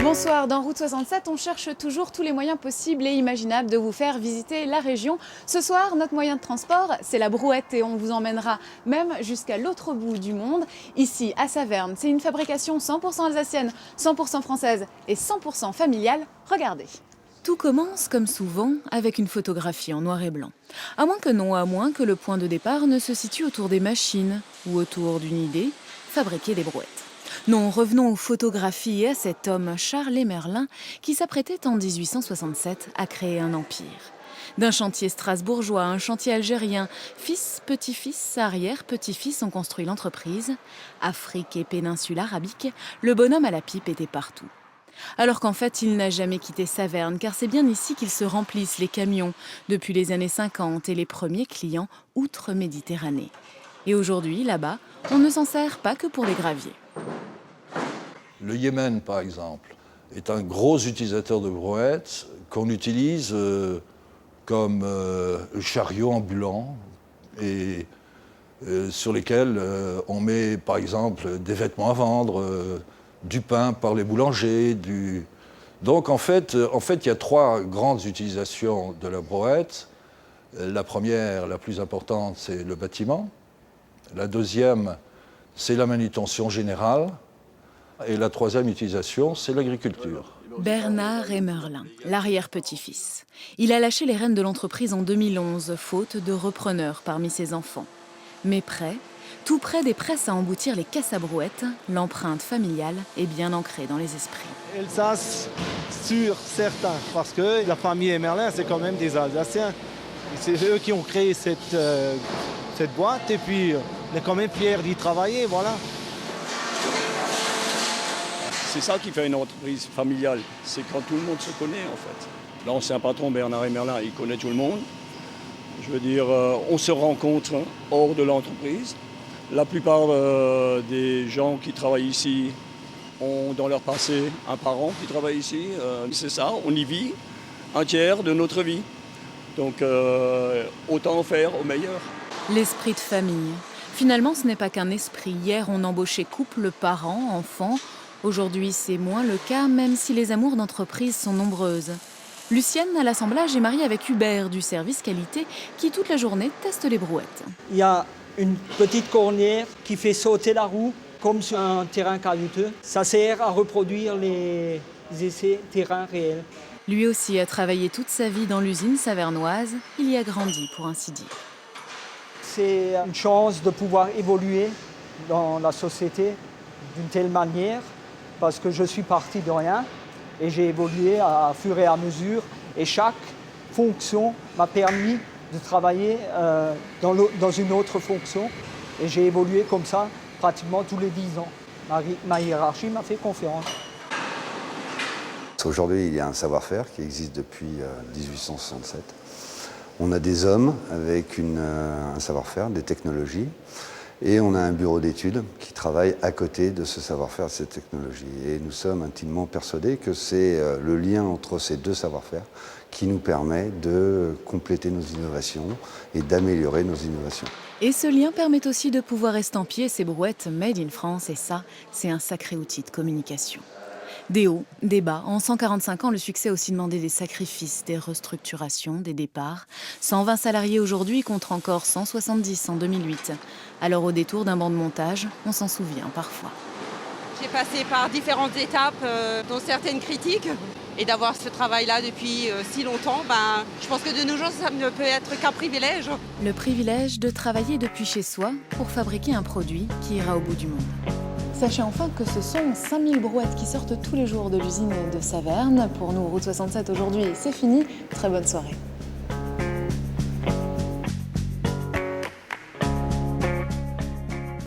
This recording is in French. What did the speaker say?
Bonsoir, dans Route 67, on cherche toujours tous les moyens possibles et imaginables de vous faire visiter la région. Ce soir, notre moyen de transport, c'est la brouette et on vous emmènera même jusqu'à l'autre bout du monde. Ici, à Saverne, c'est une fabrication 100% alsacienne, 100% française et 100% familiale. Regardez. Tout commence, comme souvent, avec une photographie en noir et blanc. À moins que le point de départ ne se situe autour des machines ou autour d'une idée, fabriquer des brouettes. Non, revenons aux photographies et à cet homme, Charles Emerlin, qui s'apprêtait en 1867 à créer un empire. D'un chantier strasbourgeois à un chantier algérien, fils, petit-fils, arrière-petit-fils ont construit l'entreprise. Afrique et péninsule arabique, le bonhomme à la pipe était partout. Alors qu'en fait, il n'a jamais quitté Saverne, car c'est bien ici qu'ils se remplissent les camions, depuis les années 50 et les premiers clients outre-Méditerranée. Et aujourd'hui, là-bas, on ne s'en sert pas que pour les graviers. Le Yémen, par exemple, est un gros utilisateur de brouettes qu'on utilise comme chariot ambulant et sur lesquels on met, par exemple, des vêtements à vendre, du pain par les boulangers. Donc, en fait, il y a trois grandes utilisations de la brouette. La première, la plus importante, c'est le bâtiment. La deuxième, c'est la manutention générale. Et la troisième utilisation, c'est l'agriculture. Bernard Emerlin, l'arrière-petit-fils. Il a lâché les rênes de l'entreprise en 2011, faute de repreneurs parmi ses enfants. Mais tout près des presses à emboutir les caisses à brouettes, l'empreinte familiale est bien ancrée dans les esprits. Alsace, sûr, certain, parce que la famille Emerlin, c'est quand même des Alsaciens. C'est eux qui ont créé cette boîte et puis on est quand même fiers d'y travailler, voilà. C'est ça qui fait une entreprise familiale, c'est quand tout le monde se connaît en fait. L'ancien patron Bernard Emerlin, il connaît tout le monde. Je veux dire, on se rencontre hors de l'entreprise. La plupart des gens qui travaillent ici ont dans leur passé un parent qui travaille ici. C'est ça, on y vit un tiers de notre vie. Donc autant en faire au meilleur. L'esprit de famille. Finalement, ce n'est pas qu'un esprit. Hier, on embauchait couple, parents, enfants. Aujourd'hui, c'est moins le cas, même si les amours d'entreprise sont nombreuses. Lucienne, à l'assemblage, est mariée avec Hubert du service qualité qui, toute la journée, teste les brouettes. Il y a une petite cornière qui fait sauter la roue, comme sur un terrain caillouteux. Ça sert à reproduire les essais terrain réels. Lui aussi a travaillé toute sa vie dans l'usine savernoise. Il y a grandi, pour ainsi dire. C'est une chance de pouvoir évoluer dans la société d'une telle manière, parce que je suis parti de rien et j'ai évolué à fur et à mesure. Et chaque fonction m'a permis de travailler dans une autre fonction. Et j'ai évolué comme ça pratiquement tous les 10 ans. Ma hiérarchie m'a fait confiance. Aujourd'hui, il y a un savoir-faire qui existe depuis 1867. On a des hommes avec un savoir-faire, des technologies. Et on a un bureau d'études qui travaille à côté de ce savoir-faire, de cette technologie. Et nous sommes intimement persuadés que c'est le lien entre ces deux savoir-faire qui nous permet de compléter nos innovations et d'améliorer nos innovations. Et ce lien permet aussi de pouvoir estampiller ces brouettes made in France. Et ça, c'est un sacré outil de communication. Des hauts, des bas. En 145 ans, le succès a aussi demandé des sacrifices, des restructurations, des départs. 120 salariés aujourd'hui contre encore 170 en 2008. Alors au détour d'un banc de montage, on s'en souvient parfois. J'ai passé par différentes étapes, dont certaines critiques. Et d'avoir ce travail-là depuis si longtemps, je pense que de nos jours, ça ne peut être qu'un privilège. Le privilège de travailler depuis chez soi pour fabriquer un produit qui ira au bout du monde. Sachez enfin que ce sont 5000 brouettes qui sortent tous les jours de l'usine de Saverne. Pour nous, Route 67 aujourd'hui, c'est fini. Très bonne soirée.